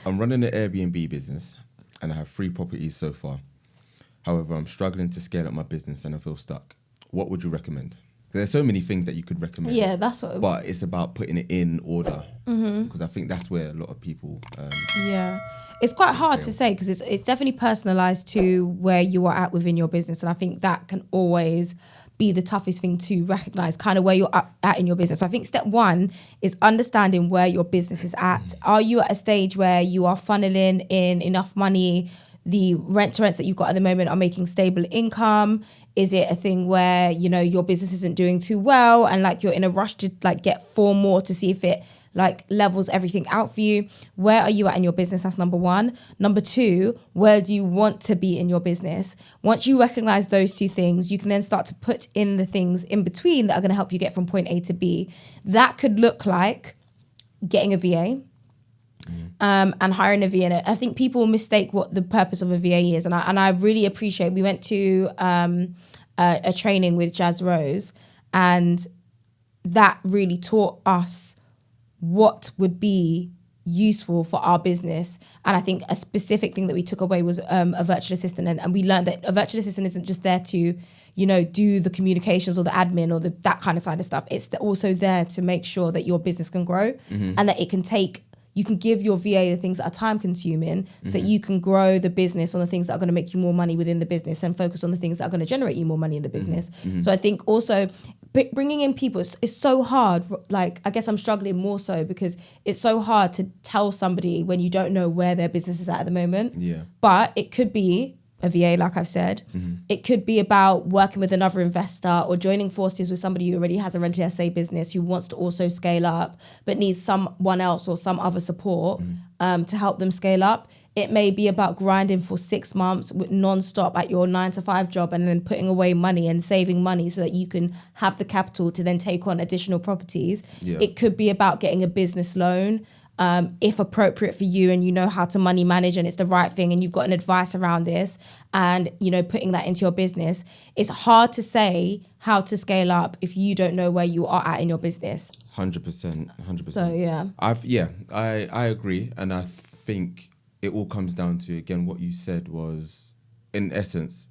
I'm running an Airbnb business and I have 3 properties so far. However, I'm struggling to scale up my business and I feel stuck. What would you recommend? There's so many things that you could recommend. Yeah, that's what. But it's about putting it in order, because I think that's where a lot of people. Yeah, it's quite hard to say because it's definitely personalized to where you are at within your business, and I think that can always be the toughest thing to recognize, kind of where you're at in your business. So I think step 1 is understanding where your business is at. Are you at a stage where you are funneling in enough money? The rents that you've got at the moment are making stable income? Is it a thing where, you know, your business isn't doing too well and like you're in a rush to like get 4 more to see if it like levels everything out for you? Where are you at in your business? That's number 1. Number 2, where do you want to be in your business? Once you recognize those 2 things, you can then start to put in the things in between that are going to help you get from point A to B. That could look like getting a VA. And hiring a VA. And I think people mistake what the purpose of a VA is. And I really appreciate, we went to a training with Jazz Rose, and that really taught us what would be useful for our business. And I think a specific thing that we took away was a virtual assistant. And we learned that a virtual assistant isn't just there to, you know, do the communications or the admin or that kind of side of stuff. It's also there to make sure that your business can grow and that it can you can give your VA the things that are time consuming so that you can grow the business on the things that are going to make you more money within the business and focus on the things that are going to generate you more money in the business. So I think also bringing in people is so hard. Like, I guess I'm struggling more so because it's so hard to tell somebody when you don't know where their business is at the moment. Yeah. But it could be a VA, like I've said. It could be about working with another investor or joining forces with somebody who already has a rental SA business who wants to also scale up but needs someone else or some other support to help them scale up. It may be about grinding for 6 months with non-stop at your 9-to-5 job and then putting away money and saving money so that you can have the capital to then take on additional properties. Yeah. It could be about getting a business loan, if appropriate for you and you know how to money manage and it's the right thing and you've got an advice around this and, you know, putting that into your business. It's hard to say how to scale up if you don't know where you are at in your business. 100%. So, yeah. I agree. And I think it all comes down to, again, what you said was, in essence,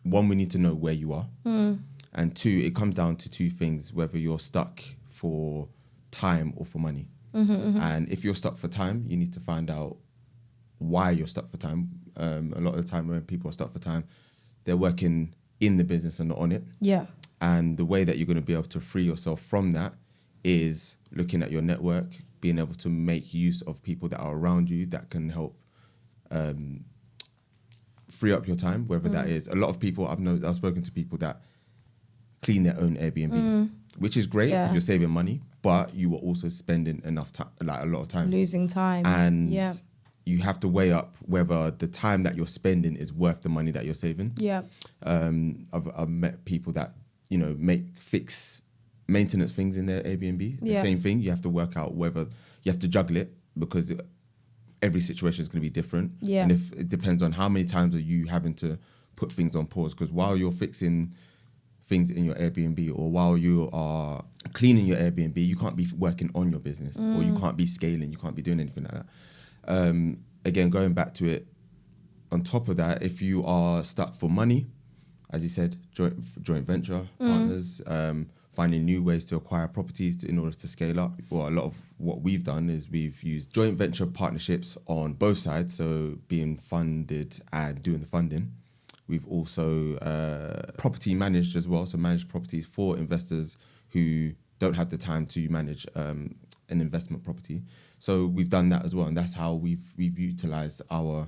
1, we need to know where you are. And 2, it comes down to 2 things, whether you're stuck for time or for money. And if you're stuck for time, you need to find out why you're stuck for time. A lot of the time when people are stuck for time, they're working in the business and not on it. Yeah. And the way that you're going to be able to free yourself from that is looking at your network, being able to make use of people that are around you that can help free up your time, whether that is a lot of people. I've spoken to people that clean their own Airbnbs, which is great because you're saving money, but you are also spending enough time, like a lot of time. Losing time. And you have to weigh up whether the time that you're spending is worth the money that you're saving. Yeah. I've met people that, you know, fix maintenance things in their Airbnb. The same thing. You have to work out whether you have to juggle it because every situation is going to be different. Yeah. And if it depends on how many times are you having to put things on pause, because while you're fixing things in your Airbnb or while you are cleaning your Airbnb, you can't be working on your business or you can't be scaling, you can't be doing anything like that. Again, going back to it, on top of that, if you are stuck for money, as you said, joint venture partners, finding new ways to acquire properties in order to scale up. Well, a lot of what we've done is we've used joint venture partnerships on both sides, so being funded and doing the funding. We've also property managed as well, so managed properties for investors who don't have the time to manage an investment property. So we've done that as well, and that's how we've utilised our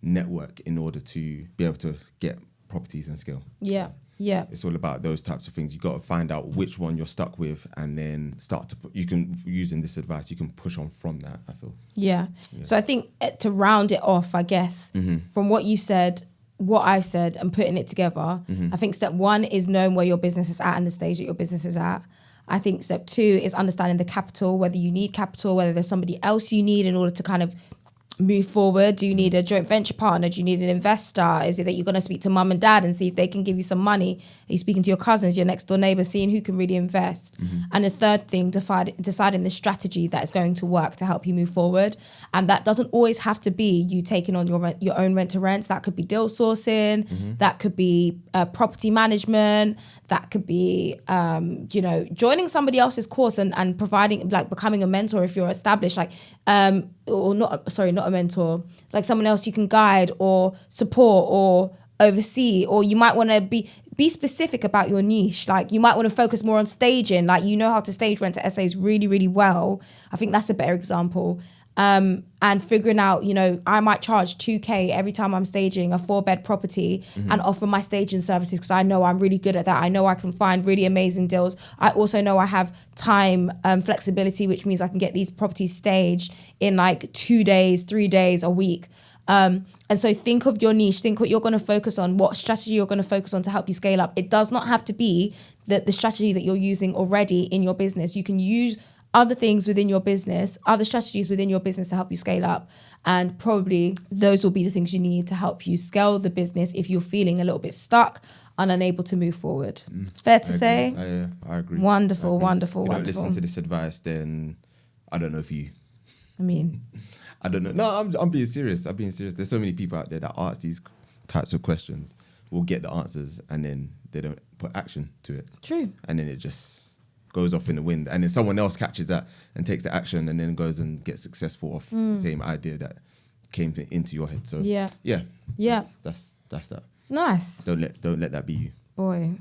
network in order to be able to get properties and scale. Yeah. Yeah. It's all about those types of things. You've got to find out which one you're stuck with and then start to using this advice, you can push on from that, I feel. Yeah. So I think to round it off, I guess, from what you said, what I said and putting it together, I think step 1 is knowing where your business is at and the stage that your business is at. I think step 2 is understanding the capital, whether you need capital, whether there's somebody else you need in order to kind of move forward? Do you need a joint venture partner? Do you need an investor? Is it that you're going to speak to mum and dad and see if they can give you some money? Are you speaking to your cousins, your next door neighbors, seeing who can really invest? And the third thing, deciding the strategy that is going to work to help you move forward. And that doesn't always have to be you taking on your own rent to rents. That could be deal sourcing. That could be property management. That could be, joining somebody else's course and providing, like becoming a mentor if you're established, not a mentor, like someone else you can guide or support or oversee. Or you might want to be specific about your niche. Like you might want to focus more on staging, like how to stage rent to essays really, really well. I think that's a better example. And figuring out, I might charge 2K every time I'm staging a 4-bed property and offer my staging services because I know I'm really good at that. I know I can find really amazing deals. I also know I have time flexibility, which means I can get these properties staged in like 2 days, 3 days, a week. And so think of your niche, think what you're going to focus on, what strategy you're going to focus on to help you scale up. It does not have to be the strategy that you're using already in your business. You can use other things within your business, other strategies within your business to help you scale up. And probably those will be the things you need to help you scale the business if you're feeling a little bit stuck and unable to move forward. Fair to say? I agree. Wonderful. If you don't listen to this advice, then I don't know if you... I don't know. No, I'm being serious. There's so many people out there that ask these types of questions, will get the answers, and then they don't put action to it. True. And then it just goes off in the wind, and then someone else catches that and takes the action, and then goes and gets successful off the same idea that came into your head. So yeah. That's that. Nice. Don't let that be you. Boy.